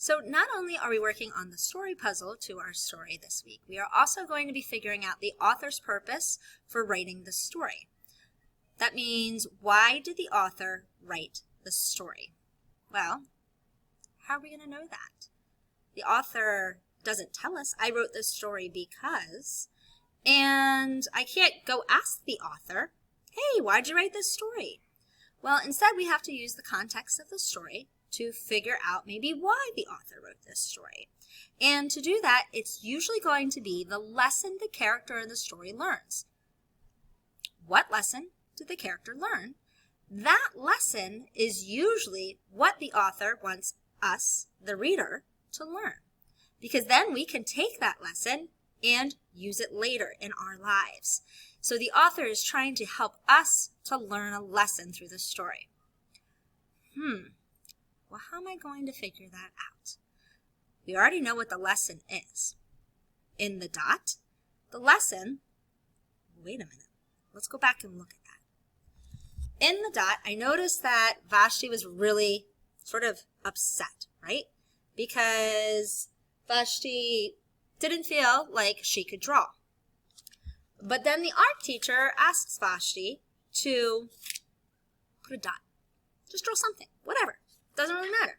So not only are we working on the story puzzle to our story this week, we are also going to be figuring out the author's purpose for writing the story. That means, why did the author write the story? Well, how are we going to know that? The author doesn't tell us, I wrote this story because, and I can't go ask the author, hey, why'd you write this story? Well, instead we have to use the context of the story to figure out maybe why the author wrote this story. And to do that, it's usually going to be the lesson the character in the story learns. What lesson did the character learn? That lesson is usually what the author wants us, the reader, to learn. Because then we can take that lesson and use it later in our lives. So the author is trying to help us to learn a lesson through the story. Well, how am I going to figure that out? We already know what the lesson is. In the dot, the lesson, wait a minute, let's go back and look at that. In the dot, I noticed that Vashti was really sort of upset, right? Because Vashti didn't feel like she could draw. But then the art teacher asks Vashti to put a dot. Just draw something, whatever. Doesn't really matter.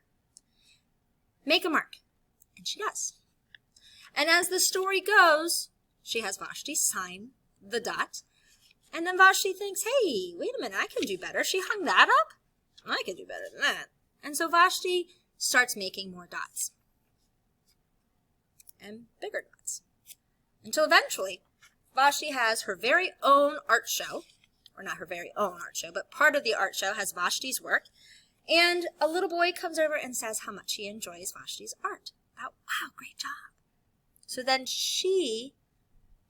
Make a mark. And she does. And as the story goes, she has Vashti sign the dot. And then Vashti thinks, hey, wait a minute, I can do better. She hung that up? I can do better than that. And so Vashti starts making more dots. And bigger dots. Until eventually, Vashti has her very own art show. Or not her very own art show, but part of the art show has Vashti's work. And a little boy comes over and says how much he enjoys Vashti's art. Wow, great job. So then she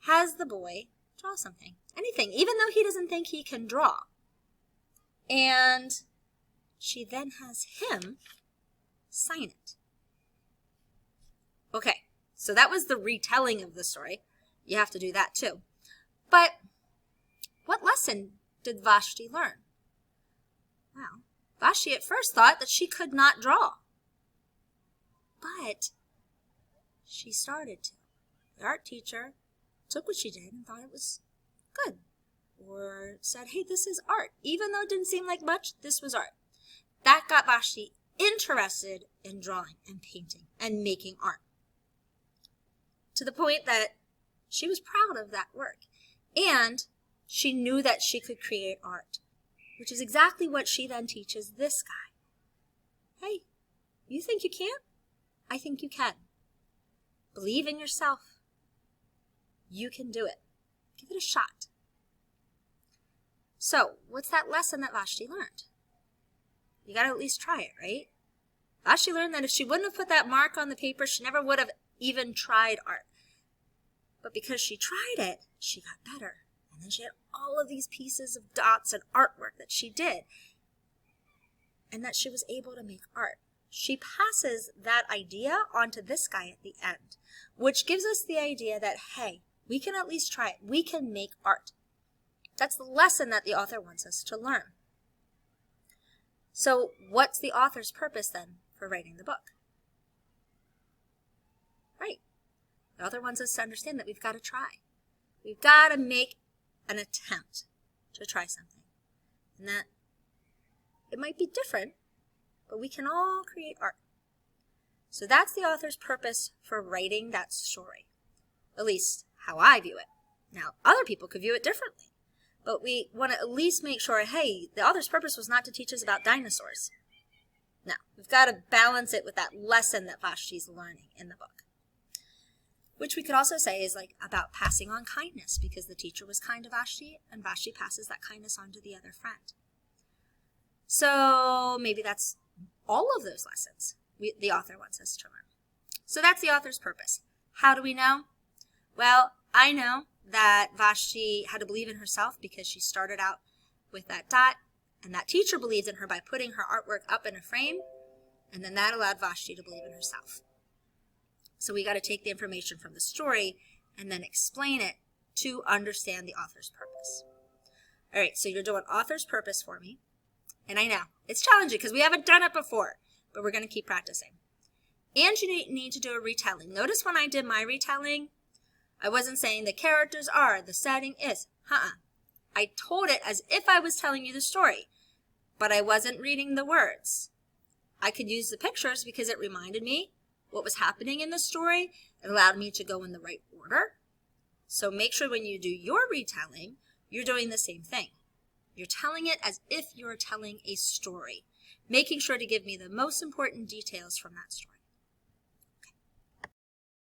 has the boy draw something, anything, even though he doesn't think he can draw. And she then has him sign it. Okay, so that was the retelling of the story. You have to do that too. But what lesson did Vashti learn? Well, Vashti at first thought that she could not draw. But she started to. The art teacher took what she did and thought it was good. Or said, hey, this is art. Even though it didn't seem like much, this was art. That got Vashti interested in drawing and painting and making art. To the point that she was proud of that work. And she knew that she could create art. Which is exactly what she then teaches this guy. Hey, you think you can't? I think you can. Believe in yourself. You can do it. Give it a shot. So, what's that lesson that Vashti learned? You got to at least try it, right? Vashti learned that if she wouldn't have put that mark on the paper, she never would have even tried art. But because she tried it, she got better. And then she had all of these pieces of dots and artwork that she did. And that she was able to make art. She passes that idea onto this guy at the end. Which gives us the idea that, hey, we can at least try it. We can make art. That's the lesson that the author wants us to learn. So what's the author's purpose then for writing the book? Right. The author wants us to understand that we've got to try. We've got to make an attempt to try something. And that it might be different, but we can all create art. So that's the author's purpose for writing that story. At least how I view it. Now, other people could view it differently. But we want to at least make sure, hey, the author's purpose was not to teach us about dinosaurs. No, we've got to balance it with that lesson that Vashti's learning in the book. Which we could also say is like about passing on kindness, because the teacher was kind to Vashti, and Vashti passes that kindness on to the other friend. So maybe that's all of those lessons the author wants us to learn. So that's the author's purpose. How do we know? Well, I know that Vashti had to believe in herself because she started out with that dot, and that teacher believed in her by putting her artwork up in a frame, and then that allowed Vashti to believe in herself. So we got to take the information from the story and then explain it to understand the author's purpose. All right, so you're doing author's purpose for me. And I know, it's challenging because we haven't done it before, but we're going to keep practicing. And you need to do a retelling. Notice when I did my retelling, I wasn't saying the characters are, the setting is. I told it as if I was telling you the story, but I wasn't reading the words. I could use the pictures because it reminded me what was happening in the story. It allowed me to go in the right order. So make sure when you do your retelling, you're doing the same thing. You're telling it as if you're telling a story, making sure to give me the most important details from that story.